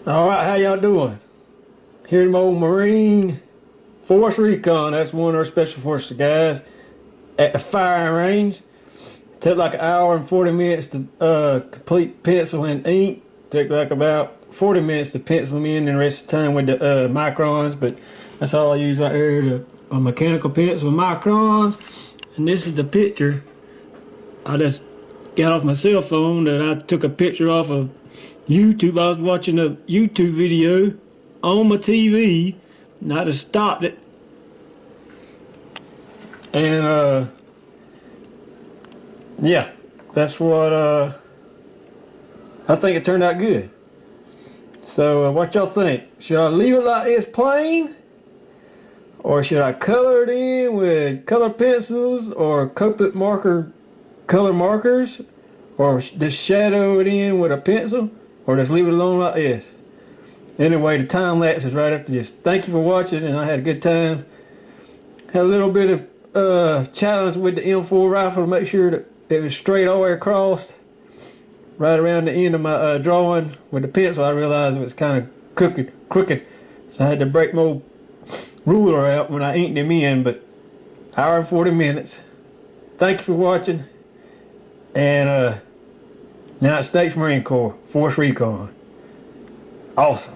All right, how y'all doing? Here in my old Marine Force Recon. That's one of our special forces guys at the firing range. It took like an hour and 40 minutes to complete pencil and ink. Took like about 40 minutes to pencil them in, and the rest of the time with the microns. But that's all I use right here, a mechanical pencil with microns. And this is the picture I just got off my cell phone that I took a picture off of YouTube. I was watching a YouTube video on my TV, and I just stopped it. And yeah, that's what I think it turned out good. So what y'all think? Should I leave it like this plain, or should I color it in with color pencils or copic marker color markers, or just shadow it in with a pencil, or just leave it alone like this? Anyway, the time lapse is right after this. Thank you for watching, and I had a good time. Had a little bit of challenge with the M-4 rifle to make sure that it was straight all the way across. Right around the end of my drawing with the pencil, I realized it was kind of crooked, so I had to break my old ruler out when I inked them in. But hour and 40 minutes. Thank you for watching. And United States Marine Corps Force Recon. Awesome.